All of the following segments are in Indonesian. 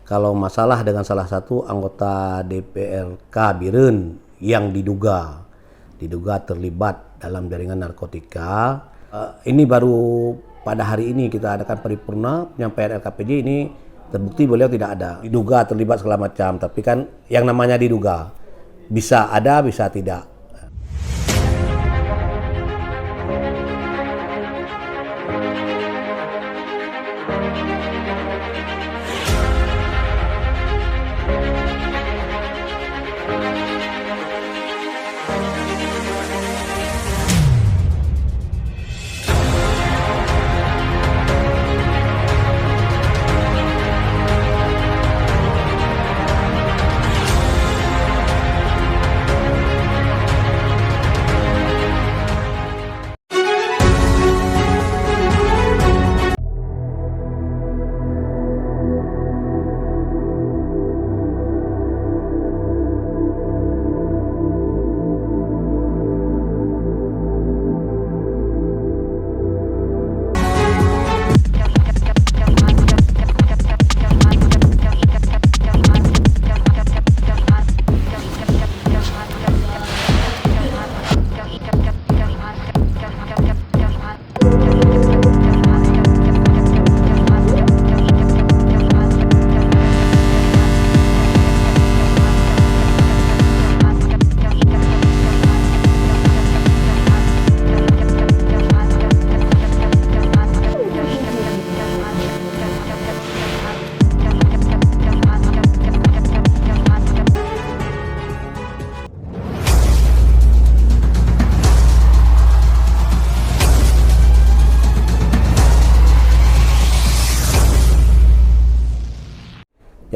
kalau masalah dengan salah satu anggota DPRK Biren yang diduga terlibat dalam jaringan narkotika. Ini baru pada hari ini kita adakan paripurna penyampaian LKPJ. Ini terbukti beliau tidak ada diduga terlibat segala macam, tapi kan yang namanya diduga bisa ada bisa tidak.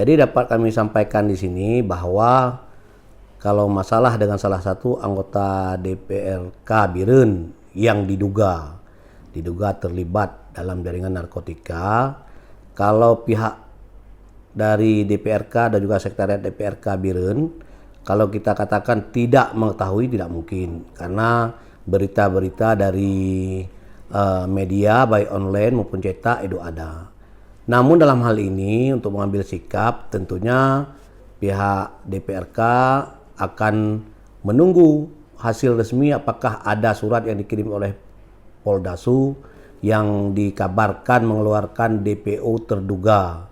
Jadi dapat kami sampaikan di sini bahwa kalau masalah dengan salah satu anggota DPRK Biren yang diduga terlibat dalam jaringan narkotika, kalau pihak dari DPRK dan juga sekretariat DPRK Biren, kalau kita katakan tidak mengetahui, tidak mungkin, karena berita-berita dari media baik online maupun cetak itu ada. Namun dalam hal ini untuk mengambil sikap, tentunya pihak DPRK akan menunggu hasil resmi apakah ada surat yang dikirim oleh Poldasu yang dikabarkan mengeluarkan DPO terduga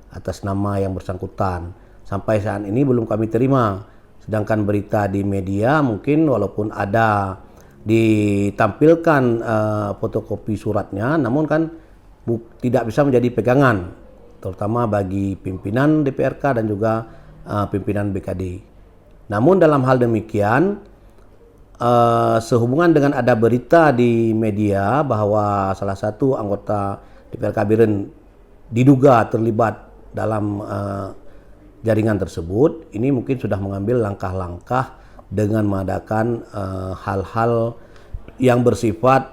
atas nama yang bersangkutan. Sampai saat ini belum kami terima. Sedangkan berita di media mungkin walaupun ada ditampilkan fotokopi suratnya, namun kan tidak bisa menjadi pegangan, terutama bagi pimpinan DPRK dan juga pimpinan BKD. Namun dalam hal demikian, sehubungan dengan ada berita di media bahwa salah satu anggota DPRK Biren diduga terlibat dalam jaringan tersebut, ini mungkin sudah mengambil langkah-langkah dengan mengadakan hal-hal yang bersifat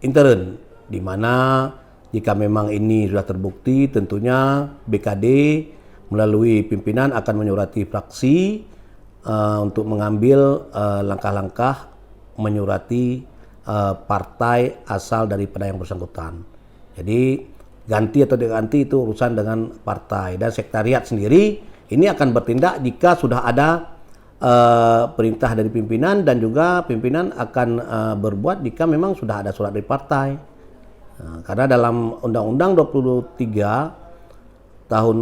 intern, di mana jika memang ini sudah terbukti, tentunya BKD melalui pimpinan akan menyurati fraksi untuk mengambil langkah-langkah menyurati partai asal daripada yang bersangkutan. Jadi ganti atau diganti itu urusan dengan partai, dan sekretariat sendiri ini akan bertindak jika sudah ada perintah dari pimpinan, dan juga pimpinan akan berbuat jika memang sudah ada surat dari partai. Karena dalam Undang-Undang 23 tahun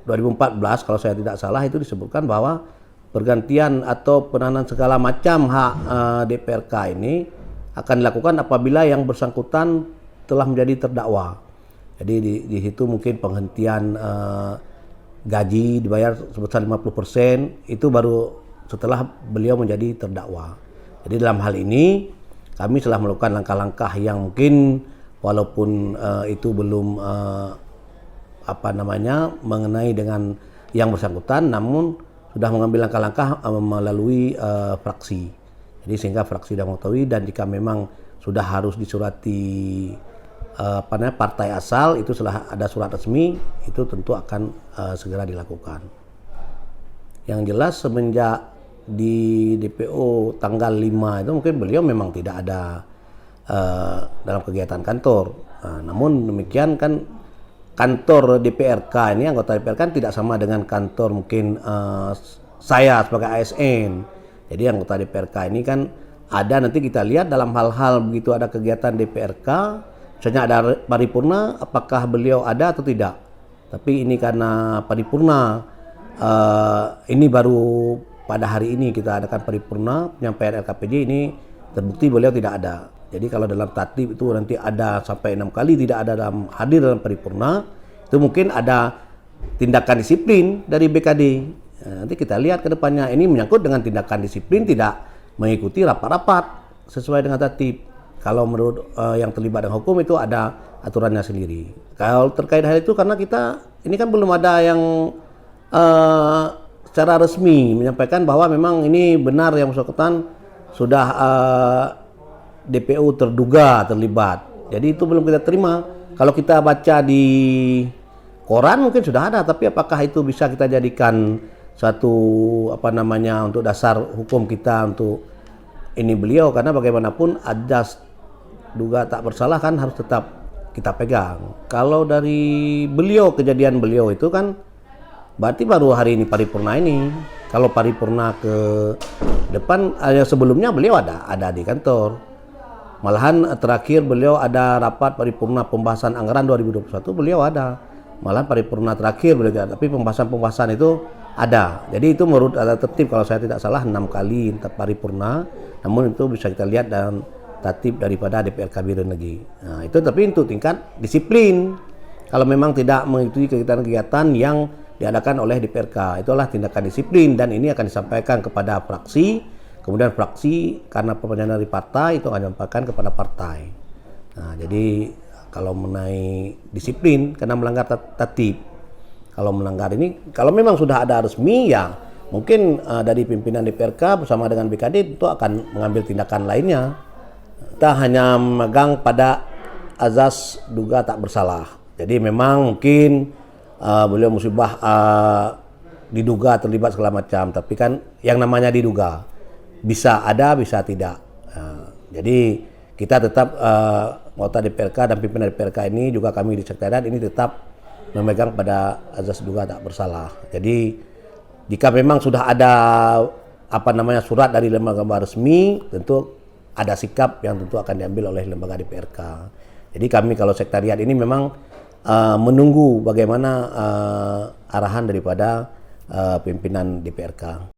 2014 kalau saya tidak salah itu disebutkan bahwa pergantian atau penahanan segala macam hak DPRK ini akan dilakukan apabila yang bersangkutan telah menjadi terdakwa. Jadi di situ mungkin penghentian gaji dibayar sebesar 50% itu baru setelah beliau menjadi terdakwa. Jadi dalam hal ini kami telah melakukan langkah-langkah yang mungkin walaupun itu belum mengenai dengan yang bersangkutan, namun sudah mengambil langkah-langkah melalui fraksi. Jadi sehingga fraksi sudah mengetahui, dan jika memang sudah harus disurati partai asal, itu setelah ada surat resmi, itu tentu akan segera dilakukan. Yang jelas semenjak di DPO tanggal 5 itu mungkin beliau memang tidak ada dalam kegiatan kantor. Namun demikian kan kantor DPRK ini, anggota DPRK kan tidak sama dengan kantor mungkin saya sebagai ASN. Jadi anggota DPRK ini kan ada, nanti kita lihat dalam hal-hal begitu ada kegiatan DPRK, misalnya ada paripurna, apakah beliau ada atau tidak. Tapi ini karena paripurna, ini baru pada hari ini kita adakan paripurna penyampaian LKPJ, ini terbukti beliau tidak ada. Jadi kalau dalam tatib itu nanti ada sampai 6 kali tidak ada hadir dalam paripurna, itu mungkin ada tindakan disiplin dari BKD. Nanti kita lihat ke depannya, ini menyangkut dengan tindakan disiplin tidak mengikuti rapat-rapat sesuai dengan tatib. Kalau menurut yang terlibat dengan hukum itu ada aturannya sendiri. Kalau terkait hal itu, karena kita ini kan belum ada yang secara resmi menyampaikan bahwa memang ini benar yang bersangkutan sudah DPO terduga terlibat. Jadi itu belum kita terima. Kalau kita baca di koran mungkin sudah ada, tapi apakah itu bisa kita jadikan satu untuk dasar hukum kita untuk ini beliau? Karena bagaimanapun ajas duga tak bersalah kan harus tetap kita pegang. Kalau dari beliau, kejadian beliau itu kan berarti baru hari ini paripurna ini. Kalau paripurna ke depan, sebelumnya beliau ada di kantor. Malahan terakhir beliau ada rapat paripurna pembahasan anggaran 2021, beliau ada. Malahan paripurna terakhir beliau ada, tapi pembahasan itu ada. Jadi itu menurut ada tertib kalau saya tidak salah 6 kali paripurna. Namun itu bisa kita lihat dalam tatib daripada DPRK Biren lagi. Nah, itu tapi untuk tingkat disiplin. Kalau memang tidak mengikuti kegiatan-kegiatan yang diadakan oleh DPRK, itulah tindakan disiplin, dan ini akan disampaikan kepada fraksi. Kemudian fraksi karena perpanjangan dari partai itu akan disampaikan kepada partai. Nah, jadi kalau mengenai disiplin karena melanggar tatib, kalau melanggar ini, kalau memang sudah ada resmi ya mungkin dari pimpinan DPRK bersama dengan BKD itu akan mengambil tindakan lainnya. Kita hanya memegang pada azas duga tak bersalah. Jadi memang mungkin beliau musibah diduga terlibat segala macam, tapi kan yang namanya diduga bisa ada, bisa tidak. Jadi kita tetap anggota DPRK dan pimpinan DPRK ini, juga kami di sekretariat ini tetap memegang pada azas duga tak bersalah. Jadi jika memang sudah ada surat dari lembaga resmi, tentu ada sikap yang tentu akan diambil oleh lembaga DPRK. Jadi kami kalau sekretariat ini memang menunggu bagaimana arahan daripada pimpinan DPRK.